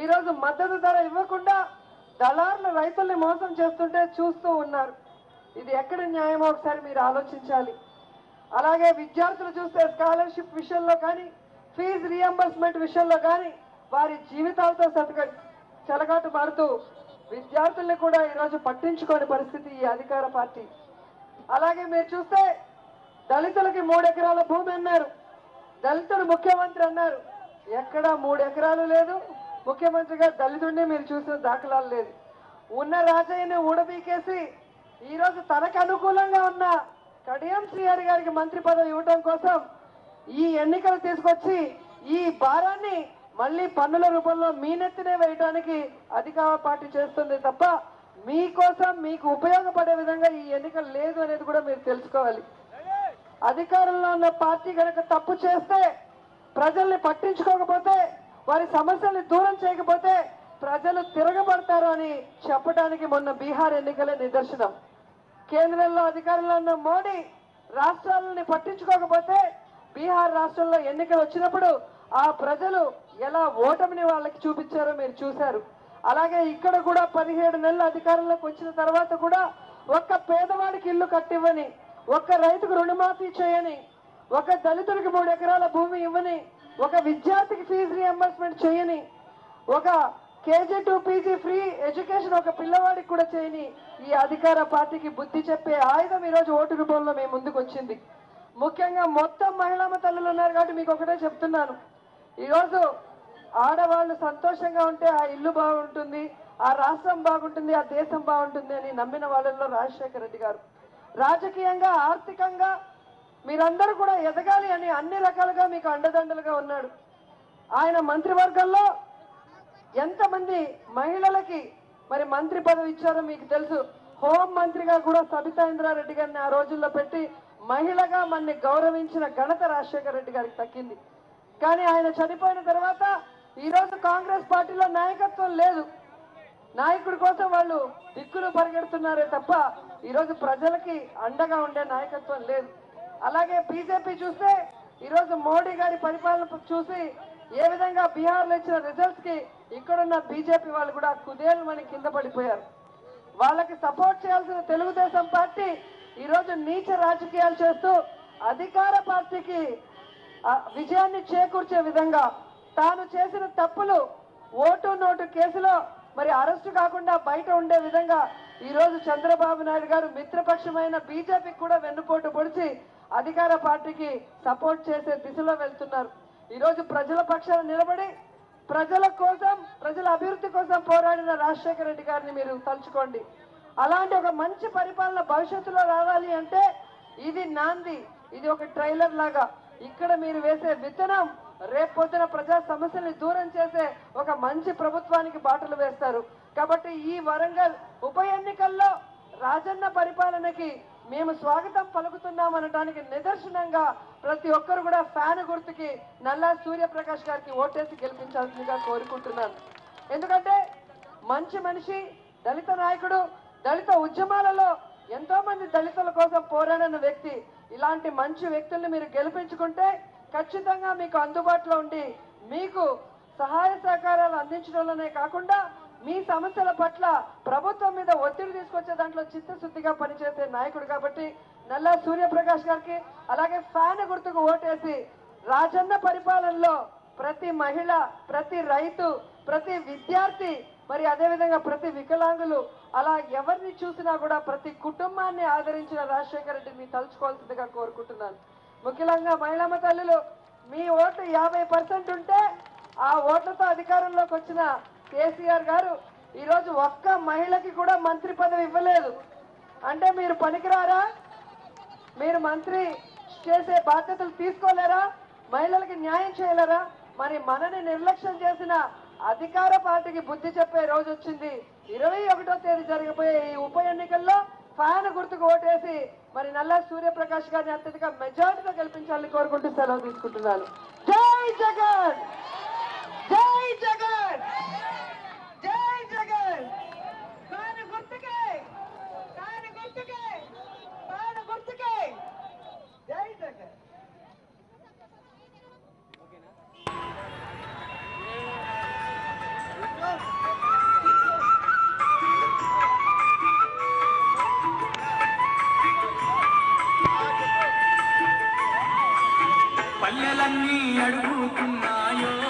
ఈరోజు మద్దతు ధర ఇవ్వకుండా దళారులు రైతుల్ని మోసం చేస్తుంటే చూస్తూ ఉన్నారు. ఇది ఎక్కడ న్యాయమో ఒకసారి మీరు ఆలోచించాలి. అలాగే విద్యార్థులు చూస్తే స్కాలర్షిప్ విషయంలో కానీ, ఫీజు రియంబర్స్మెంట్ విషయంలో కానీ వారి జీవితాలతో చెలగాటు మారుతూ విద్యార్థుల్ని కూడా ఈరోజు పట్టించుకోని పరిస్థితి ఈ అధికార పార్టీ. అలాగే మీరు చూస్తే దళితులకి 3 ఎకరాల భూమి అన్నారు, దళితుడు ముఖ్యమంత్రి అన్నారు. ఎక్కడ 3 ఎకరాలు లేదు, ముఖ్యమంత్రిగా దళితుడిని మీరు చూసిన దాఖలాలు లేదు. ఉన్న రాజయ్యని ఊడబీకేసి ఈరోజు తనకు అనుకూలంగా ఉన్న కడియం శ్రీహరి గారికి మంత్రి పదవి ఇవ్వడం కోసం ఈ ఎన్నికలు తీసుకొచ్చి ఈ భారాన్ని మళ్ళీ పన్నుల రూపంలో మీ నెత్తినే వేయడానికి అధికార పార్టీ చేస్తుంది తప్ప మీకోసం మీకు ఉపయోగపడే విధంగా ఈ ఎన్నికలు లేదు అనేది కూడా మీరు తెలుసుకోవాలి. అధికారంలో ఉన్న పార్టీ కనుక తప్పు చేస్తే, ప్రజల్ని పట్టించుకోకపోతే, వారి సమస్యల్ని దూరం చేయకపోతే ప్రజలు తిరగబడతారు అని చెప్పడానికి మొన్న బీహార్ ఎన్నికలే నిదర్శనం. కేంద్రంలో అధికారంలో ఉన్న మోడీ రాష్ట్రాలని పట్టించుకోకపోతే బీహార్ రాష్ట్రంలో ఎన్నికలు వచ్చినప్పుడు ఆ ప్రజలు ఎలా ఓటమిని వాళ్ళకి చూపించారో మీరు చూశారు. అలాగే ఇక్కడ కూడా 17 నెలల అధికారంలోకి వచ్చిన తర్వాత కూడా ఒక్క పేదవాడికి ఇల్లు కట్టివ్వని, ఒక్క రైతుకు రుణమాఫీ చేయని, ఒక దళితుడికి 3 ఎకరాల భూమి ఇవ్వని, ఒక విద్యార్థికి ఫీజు రియంబర్స్మెంట్ చేయని, ఒక KG to PG free education ఒక పిల్లవాడికి కూడా చేయని ఈ అధికార పార్టీకి బుద్ధి చెప్పే ఆయుధం ఈరోజు ఓటు రూపంలో మేము ముందుకు వచ్చింది. ముఖ్యంగా మొత్తం మహిళా తల్లులు ఉన్నారు కాబట్టి మీకు ఒకటే చెప్తున్నాను. ఈరోజు ఆడవాళ్ళు సంతోషంగా ఉంటే ఆ ఇల్లు బాగుంటుంది, ఆ రాష్ట్రం బాగుంటుంది, ఆ దేశం బాగుంటుంది అని నమ్మిన వాళ్ళల్లో రాజశేఖర రెడ్డి గారు. రాజకీయంగా, ఆర్థికంగా మీరందరూ కూడా ఎదగాలి అని అన్ని రకాలుగా మీకు అండదండలుగా ఉన్నాడు. ఆయన మంత్రివర్గంలో ఎంతమంది మహిళలకి మరి మంత్రి పదవి ఇచ్చారో మీకు తెలుసు. హోం మంత్రిగా కూడా సబితా ఇంద్రారెడ్డి గారిని ఆ రోజుల్లో పెట్టి మహిళగా మనని గౌరవించిన ఘనత రాజశేఖర రెడ్డి గారికి దక్కింది. కానీ ఆయన చనిపోయిన తర్వాత ఈరోజు కాంగ్రెస్ పార్టీలో నాయకత్వం లేదు. నాయకుడి కోసం వాళ్ళు దిక్కులు పరిగెడుతున్నారే తప్ప ఈరోజు ప్రజలకి అండగా ఉండే నాయకత్వం లేదు. అలాగే బీజేపీ చూస్తే ఈరోజు మోడీ గారి పరిపాలన చూసి ఏ విధంగా బీహార్లో ఇచ్చిన రిజల్ట్స్ కి ఇక్కడున్న బీజేపీ వాళ్ళు కూడా కుదేలుమని కింద పడిపోయారు. వాళ్ళకి సపోర్ట్ చేయాల్సిన తెలుగుదేశం పార్టీ ఈరోజు నీచ రాజకీయాలు చేస్తూ అధికార పార్టీకి విజయాన్ని చేకూర్చే విధంగా తాను చేసిన తప్పులు ఓటు నోటు కేసులో మరి అరెస్టు కాకుండా బయట ఉండే విధంగా ఈరోజు చంద్రబాబు నాయుడు గారు మిత్రపక్షమైన బీజేపీకి కూడా వెన్నుపోటు పొడిచి అధికార పార్టీకి సపోర్ట్ చేసే దిశలో వెళ్తున్నారు. ఈరోజు ప్రజల పక్షాన నిలబడి ప్రజల కోసం, ప్రజల అభివృద్ధి కోసం పోరాడిన రాజశేఖర రెడ్డి గారిని మీరు తలుచుకోండి. అలాంటి ఒక మంచి పరిపాలన భవిష్యత్తులో రావాలి అంటే ఇది నాంది, ఇది ఒక ట్రైలర్ లాగా. ఇక్కడ మీరు వేసే విత్తనం రేపొద్దున ప్రజా సమస్యల్ని దూరం చేసే ఒక మంచి ప్రభుత్వానికి బాటలు వేస్తారు. కాబట్టి ఈ వరంగల్ ఉప ఎన్నికల్లో రాజన్న పరిపాలనకి మేము స్వాగతం పలుకుతున్నామనడానికి నిదర్శనంగా ప్రతి ఒక్కరు కూడా ఫ్యాన్ గుర్తుకి నల్లా సూర్యప్రకాష్ గారికి ఓటేసి గెలిపించాల్సిందిగా కోరుకుంటున్నాను. ఎందుకంటే మంచి మనిషి, దళిత నాయకుడు, దళిత ఉద్యమాలలో ఎంతో మంది దళితుల కోసం పోరాడిన వ్యక్తి. ఇలాంటి మంచి వ్యక్తుల్ని మీరు గెలిపించుకుంటే ఖచ్చితంగా మీకు అందుబాటులో ఉండి మీకు సహాయ సహకారాలు అందించడంలోనే కాకుండా మీ సమస్యల పట్ల ప్రభుత్వం మీద ఒత్తిడి తీసుకొచ్చే దాంట్లో చిత్తశుద్ధిగా పనిచేసే నాయకుడు కాబట్టి నల్లా సూర్యప్రకాష్ గారికి అలాగే ఫ్యాన్ గుర్తుకు ఓటేసి రాజన్న పరిపాలనలో ప్రతి మహిళ, ప్రతి రైతు, ప్రతి విద్యార్థి, మరి అదేవిధంగా ప్రతి వికలాంగులు, అలా ఎవరిని చూసినా కూడా ప్రతి కుటుంబాన్ని ఆదరించిన రాజశేఖర రెడ్డిని తలుచుకోవాల్సిందిగా కోరుకుంటున్నాను. ముఖ్యంగా మహిళా తల్లులు మీ ఓట్లు 50% ఉంటే ఆ ఓట్లతో అధికారంలోకి వచ్చిన కేసీఆర్ గారు ఈరోజు ఒక్క మహిళకి కూడా మంత్రి పదవి ఇవ్వలేదు అంటే మీరు పనికిరారా? మీరు మంత్రి చేసే బాధ్యతలు తీసుకోలేరా? మహిళలకి న్యాయం చేయలేరా? మరి మనని నిర్లక్ష్యం చేసిన అధికార పార్టీకి బుద్ధి చెప్పే రోజు వచ్చింది. 21వ తేదీ జరగబోయే ఈ ఉప ఎన్నికల్లో ఫ్యాన్ గుర్తుకు ఓటేసి మరి నల్లా సూర్యప్రకాష్ గారిని అత్యధిక మెజార్టీతో గెలిపించాలని కోరుకుంటూ సెలవు తీసుకుంటున్నాను. జై జగన్, జై జగన్, జై జగన్. ఫ్యాన్ గుర్తుకే, ఫ్యాన్ గుర్తుకే, ఫ్యాన్ గుర్తుకే. జై జగన్. పల్లెలన్నీ అడుగుతున్నాయో